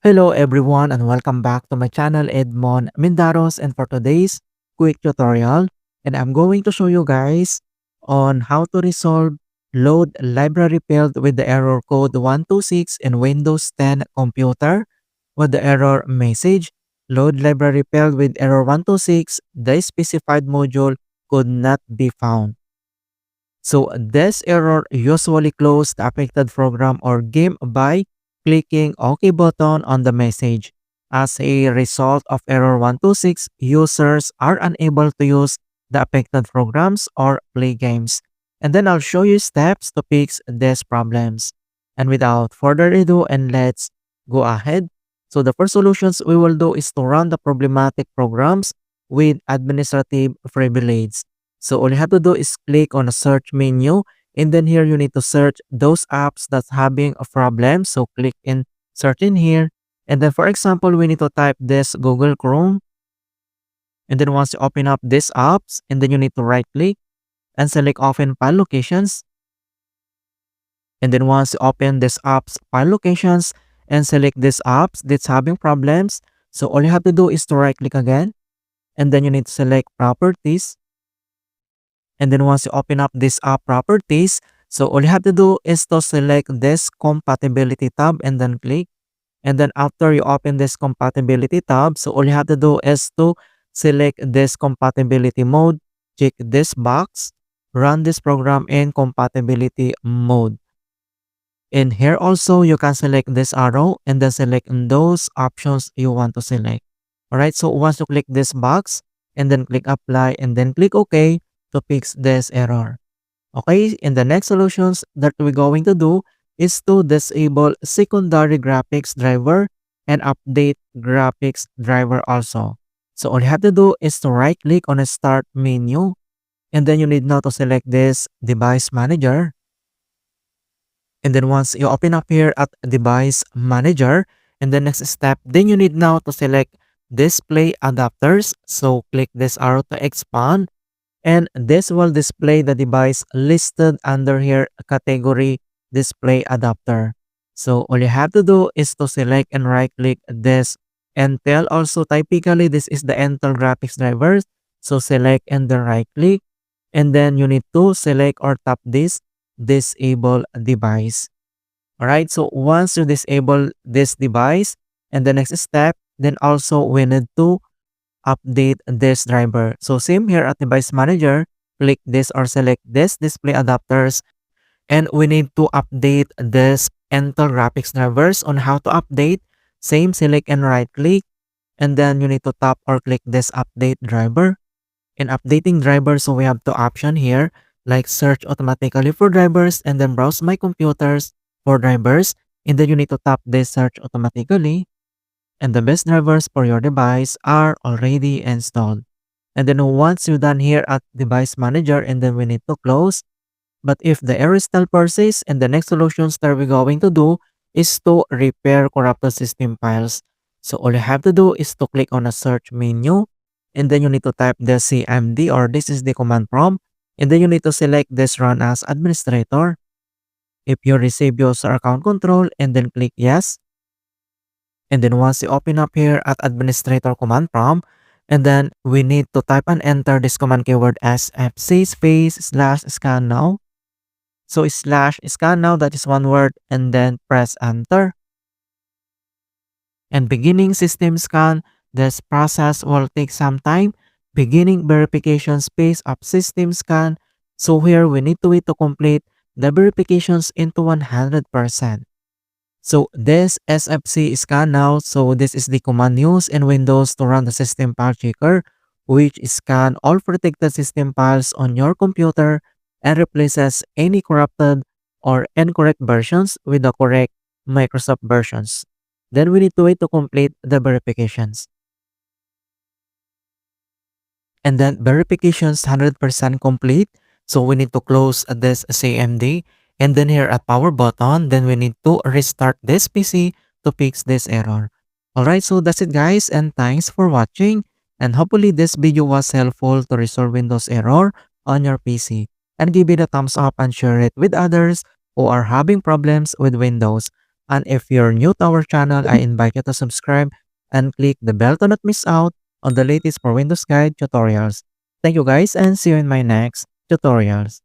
Hello everyone and welcome back to my channel Edmund Mindaros, and for today's quick tutorial, and I'm going to show you guys on how to resolve load library failed with the error code 126 in Windows 10 computer with the error message load library failed with error 126, the specified module could not be found. So this error usually closes the affected program or game by clicking OK button on the message. As a result of error 126, users are unable to use the affected programs or play games. And then I'll show you steps to fix these problems. And without further ado, and let's go ahead. So the first solutions we will do is to run the problematic programs with administrative privilege. So all you have to do is click on the search menu, and then here you need to search those apps that's having a problem. So click in search in here. And then for example, we need to type this Google Chrome. And then once you open up these apps, and then you need to right click and select open file locations. And then once you open this app's file locations and select these apps that's having problems, so all you have to do is to right click again. And then you need to select properties. And then once you open up this app properties, so all you have to do is to select this compatibility tab and then click. And then after you open this compatibility tab, so all you have to do is to select this compatibility mode, check this box, run this program in compatibility mode. In here also, you can select this arrow and then select those options you want to select. Alright, so once you click this box and then click apply and then click OK, to fix this error. Okay, in the next solutions that we're going to do is to disable secondary graphics driver and update graphics driver also. So all you have to do is to right click on a start menu, and then you need now to select this device manager. And then once you open up here at device manager, and the next step, then you need now to select display adapters. So click this arrow to expand, and this will display the device listed under here category display adapter. So all you have to do is to select and right click this Intel. Also typically this is the Intel graphics drivers. So select and then right click, and then you need to select or tap this disable device. Alright, so once you disable this device, and the next step, then also we need to update this driver. So same here at device manager, click this or select this display adapters, and we need to update this Intel graphics drivers. On how to update, same, select and right click, and then you need to tap or click this update driver. In updating drivers, so we have two options here, like search automatically for drivers and then browse my computers for drivers, and then you need to tap this search automatically, and the best drivers for your device are already installed. And then once you're done here at device manager, and then we need to close. But if the error still persists, and the next solutions that we're going to do is to repair corrupted system files. So all you have to do is to click on a search menu, and then you need to type the CMD, or this is the command prompt, and then you need to select this run as administrator. If you receive user account control, and then click yes. And then once you open up here at administrator command prompt, and then we need to type and enter this command keyword as fc space slash scan now. So slash scan now, that is one word, and then press enter. And beginning system scan, this process will take some time. Beginning verification space of system scan. So here we need to wait to complete the verifications into 100%. So this SFC scan now, so this is the command used in Windows to run the system file checker, which scan all protected system files on your computer and replaces any corrupted or incorrect versions with the correct Microsoft versions. Then we need to wait to complete the verifications. And then verifications 100% complete. So we need to close this CMD. And then here at power button, then we need to restart this PC to fix this error. Alright, so that's it guys, and thanks for watching. And hopefully this video was helpful to resolve Windows error on your PC. And give it a thumbs up and share it with others who are having problems with Windows. And if you're new to our channel, I invite you to subscribe and click the bell to not miss out on the latest for Windows Guide tutorials. Thank you guys and see you in my next tutorials.